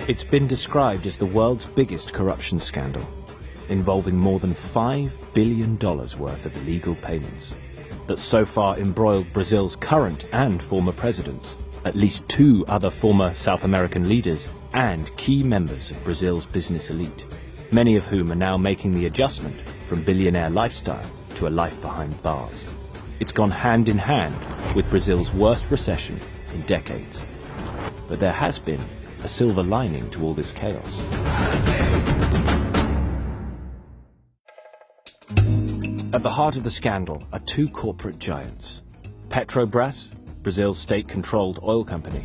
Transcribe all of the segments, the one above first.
It's been described as the world's biggest corruption scandal, involving more than $5 billion worth of illegal payments, that so far embroiled Brazil's current and former presidents, at least 2 other former South American leaders, and key members of Brazil's business elite, many of whom are now making the adjustment from billionaire lifestyle to a life behind bars. It's gone hand in hand with Brazil's worst recession in decades. But there has been a silver lining to all this chaos. At the heart of the scandal are 2 corporate giants: Petrobras, Brazil's state-controlled oil company,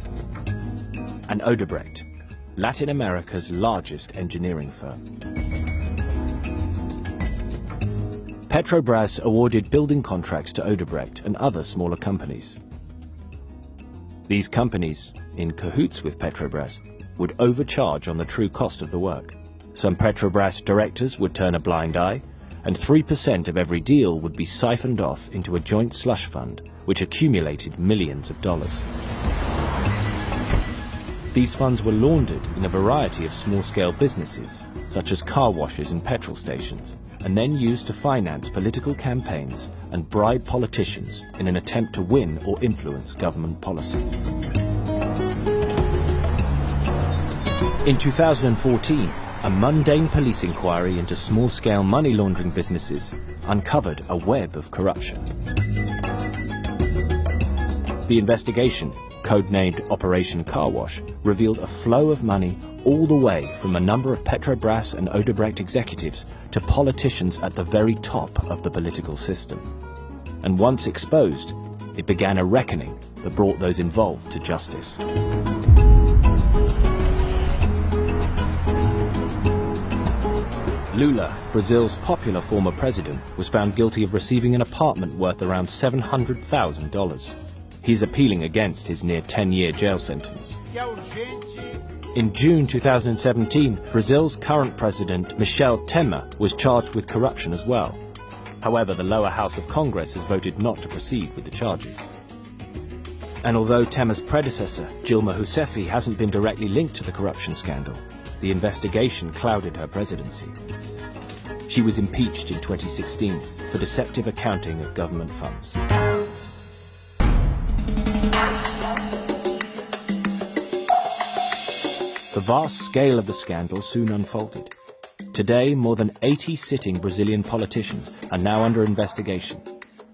and Odebrecht, Latin America's largest engineering firm. Petrobras awarded building contracts to Odebrecht and other smaller companies. These companies, in cahoots with Petrobras, would overcharge on the true cost of the work. Some Petrobras directors would turn a blind eye, and 3% of every deal would be siphoned off into a joint slush fund, which accumulated millions of dollars. These funds were laundered in a variety of small-scale businesses, such as car washes and petrol stations, and then used to finance political campaigns and bribe politicians in an attempt to win or influence government policy. In 2014, a mundane police inquiry into small-scale money laundering businesses uncovered a web of corruption. The investigation, codenamed Operation Car Wash, revealed a flow of money all the way from a number of Petrobras and Odebrecht executives to politicians at the very top of the political system. And once exposed, it began a reckoning that brought those involved to justice. Lula, Brazil's popular former president, was found guilty of receiving an apartment worth around $700,000. He's appealing against his near 10-year jail sentence. In June 2017, Brazil's current president, Michel Temer, was charged with corruption as well. However, the lower house of Congress has voted not to proceed with the charges. And although Temer's predecessor, Dilma Rousseff, hasn't been directly linked to the corruption scandal, the investigation clouded her presidency. She was impeached in 2016 for deceptive accounting of government funds. The vast scale of the scandal soon unfolded. Today, more than 80 sitting Brazilian politicians are now under investigation,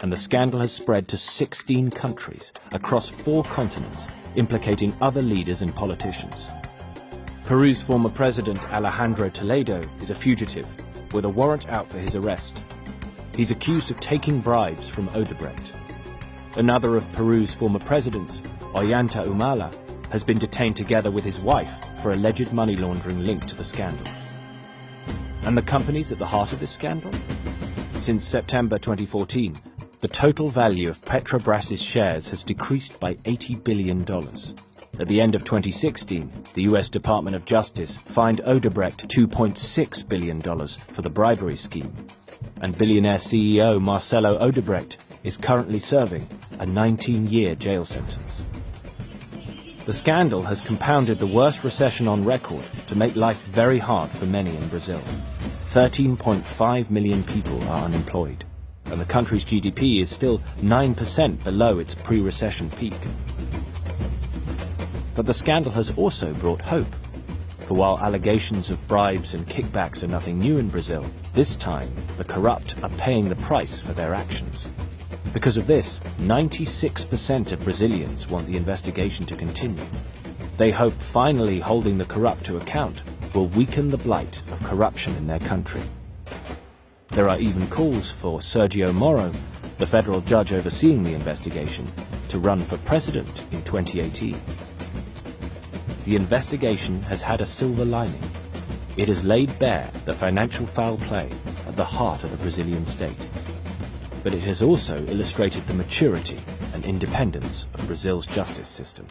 and the scandal has spread to 16 countries across 4 continents, implicating other leaders and politicians. Peru's former president, Alejandro Toledo, is a fugitive, with a warrant out for his arrest. He's accused of taking bribes from Odebrecht. Another of Peru's former presidents, Ollanta Humala, has been detained together with his wife for alleged money laundering linked to the scandal. And the companies at the heart of this scandal? Since September 2014, the total value of Petrobras's shares has decreased by $80 billion. At the end of 2016, the US Department of Justice fined Odebrecht $2.6 billion for the bribery scheme, and billionaire CEO Marcelo Odebrecht is currently serving a 19-year jail sentence. The scandal has compounded the worst recession on record to make life very hard for many in Brazil. 13.5 million people are unemployed, and the country's GDP is still 9% below its pre-recession peak. But the scandal has also brought hope. For while allegations of bribes and kickbacks are nothing new in Brazil, this time the corrupt are paying the price for their actions. Because of this, 96% of Brazilians want the investigation to continue. They hope finally holding the corrupt to account will weaken the blight of corruption in their country. There are even calls for Sergio Moro, the federal judge overseeing the investigation, to run for president in 2018. The investigation has had a silver lining. It has laid bare the financial foul play at the heart of the Brazilian state. But it has also illustrated the maturity and independence of Brazil's justice system.